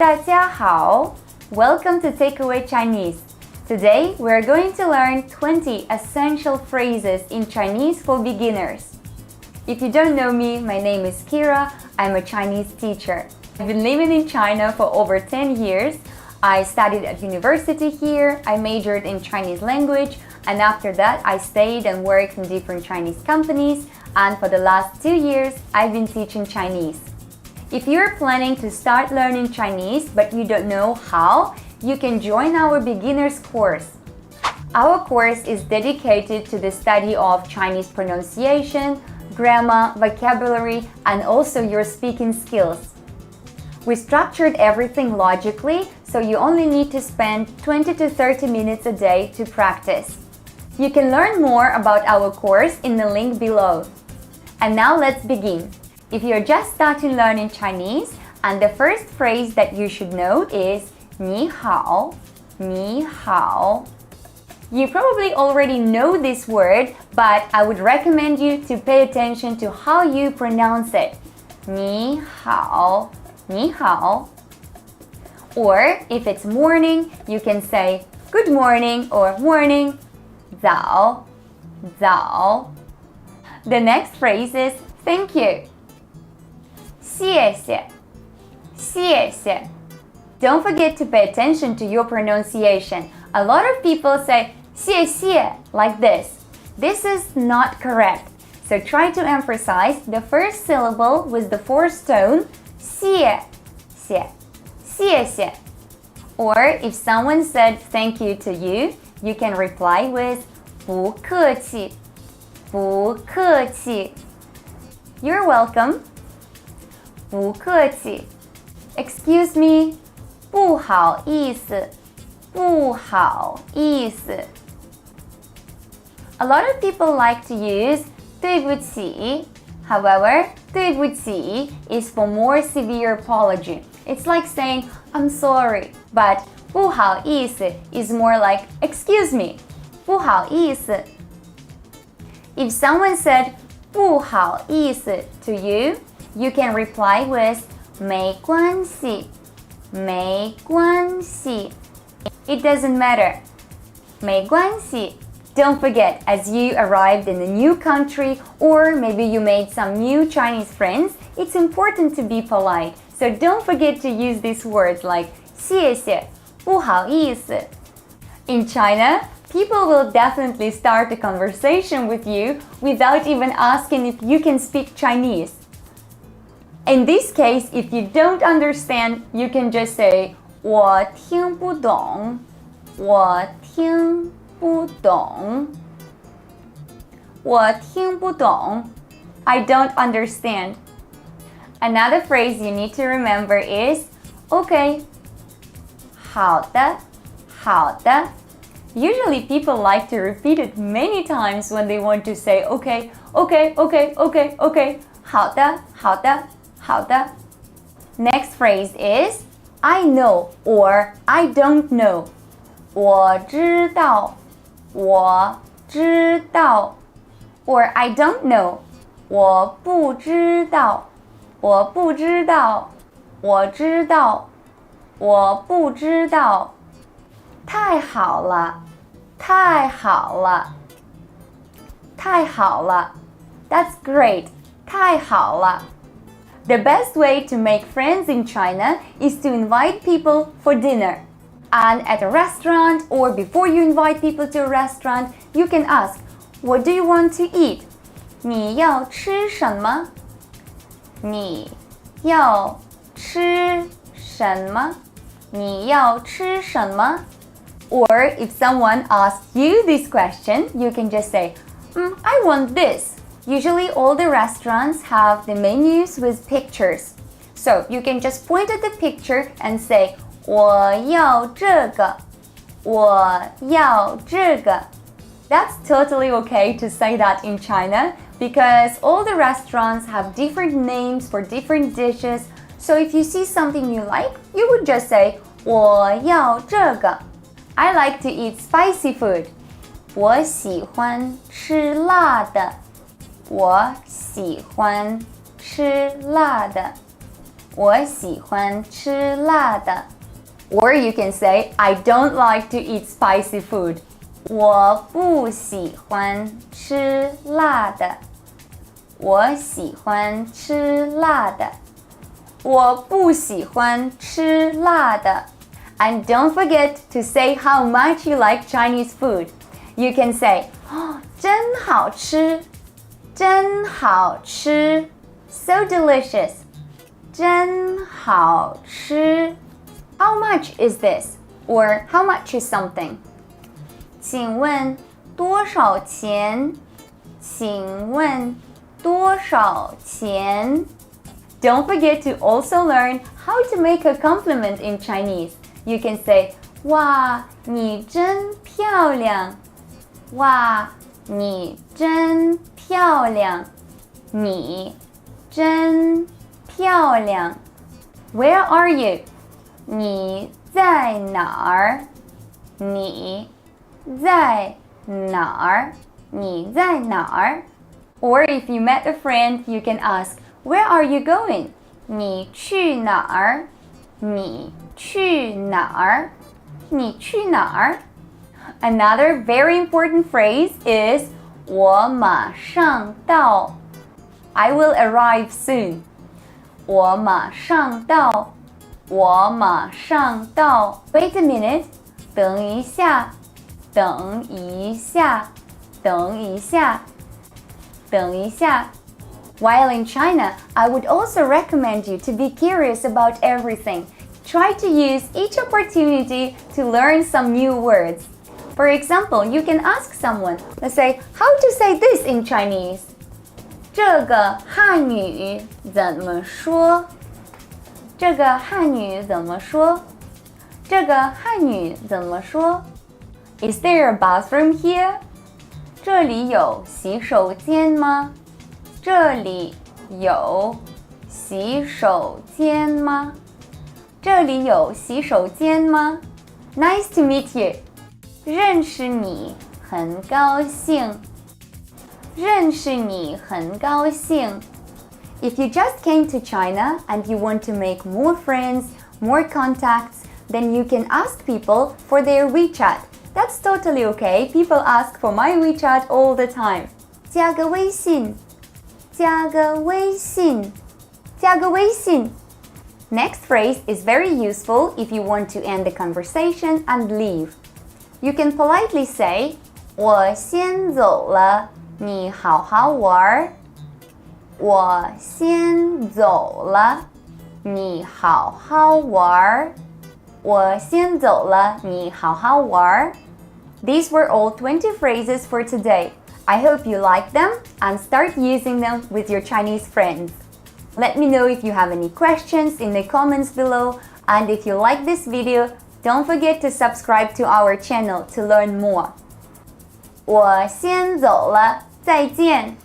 大家好. Welcome to Takeaway Chinese. Today we're going to learn 20 essential phrases in Chinese for beginners. If you don't know me, my name is Kira. I'm a Chinese teacher. I've been living in China for over 10 years. I studied at university here. I majored in Chinese language, and after that I stayed and worked in different Chinese companies, and for the last 2 years I've been teaching Chinese. If you're planning to start learning Chinese but you don't know how, you can join our beginners course. Our course is dedicated to the study of Chinese pronunciation, grammar, vocabulary, and also your speaking skills. We structured everything logically, so you only need to spend 20 to 30 minutes a day to practice. You can learn more about our course in the link below. And now let's begin. If you're just starting learning Chinese, and the first phrase that you should know is 你好, 你好. You probably already know this word, but I would recommend you to pay attention to how you pronounce it. 你好, 你好. Or if it's morning, you can say good morning or morning, 早, 早. The next phrase is thank you. 谢谢, 谢谢. Don't forget to pay attention to your pronunciation. A lot of people say 谢谢 like this. This is not correct. So try to emphasize the first syllable with the fourth tone, 谢谢, 谢谢. Or if someone said thank you to you, you can reply with 不客气, 不客气. You're welcome. 不客气. Excuse me. 不好意思, 不好意思. A lot of people like to use 对不起. However, 对不起 is for more severe apology. It's like saying I'm sorry, but 不好意思 is more like excuse me. 不好意思. If someone said 不好意思 to you, you can reply with 没关系, 没关系. It doesn't matter. 没关系. Don't forget, as you arrived in a new country or maybe you made some new Chinese friends, it's important to be polite. So don't forget to use these words like 谢谢, 不好意思. In China, people will definitely start a conversation with you without even asking if you can speak Chinese. In this case, if you don't understand, you can just say 我听不懂, 我听不懂, 我听不懂, I don't understand. Another phrase you need to remember is okay. 好的, 好的. Usually people like to repeat it many times when they want to say okay, okay, okay, okay, okay. 好的, 好的, 好的. Next phrase is I know or I don't know. 我知道, 我知道. Or I don't know. 我不知道, 我不知道, 我知道, 我不知道. 太好了, 太好了, 太好了. That's great. 太好了. The best way to make friends in China is to invite people for dinner. And at a restaurant or before you invite people to a restaurant, you can ask, what do you want to eat? 你要吃什么? 你要吃什么? 你要吃什么? Or if someone asks you this question, you can just say, I want this. Usually all the restaurants have the menus with pictures. So you can just point at the picture and say, 我要这个, 我要这个. That's totally okay to say that in China because all the restaurants have different names for different dishes. So if you see something you like, you would just say, 我要这个. I like to eat spicy food. 我喜欢吃辣的. 我喜欢吃辣的.我喜欢吃辣的。Or you can say, I don't like to eat spicy food. 我不喜欢吃辣的。我喜欢吃辣的。我不喜欢吃辣的。And don't forget to say how much you like Chinese food. You can say, 哦，真好吃，真好吃。So delicious. 真好吃。How much is this? Or how much is something? 请问多少钱？请问多少钱？ Don't forget to also learn how to make a compliment in Chinese. You can say, 哇，你真漂亮。哇，你真漂亮。你真漂亮。Where are you? 你在哪儿？你在哪儿？你在哪儿？ Or if you met a friend, you can ask, Where are you going? 你去哪儿？你去哪儿？你去哪儿？ Another very important phrase is 我马上到。I will arrive soon. 我马上到。我马上到。Wait a minute. 等一下。等一下。等一下。等一下。While in China, I would also recommend you to be curious about everything. Try to use each opportunity to learn some new words. For example, you can ask someone, let's say, how to say this in Chinese? 这个汉语怎么说？这个汉语怎么说？这个汉语怎么说？ Is there a bathroom here? 这里有洗手间吗？这里有洗手间吗？这里有洗手间吗？ Nice to meet you. 认识你很高兴。认识你很高兴。If you just came to China and you want to make more friends, more contacts, then you can ask people for their WeChat. That's totally okay. People ask for my WeChat all the time. 加个微信。加个微信。加个微信。Next phrase is very useful if you want to end the conversation and leave. You can politely say, 我先走了，你好好玩。我先走了，你好好玩。我先走了，你好好玩。These were all 20 phrases for today. I hope you like them and start using them with your Chinese friends. Let me know if you have any questions in the comments below, and if you like this video, don't forget to subscribe to our channel to learn more. 我先走了，再见。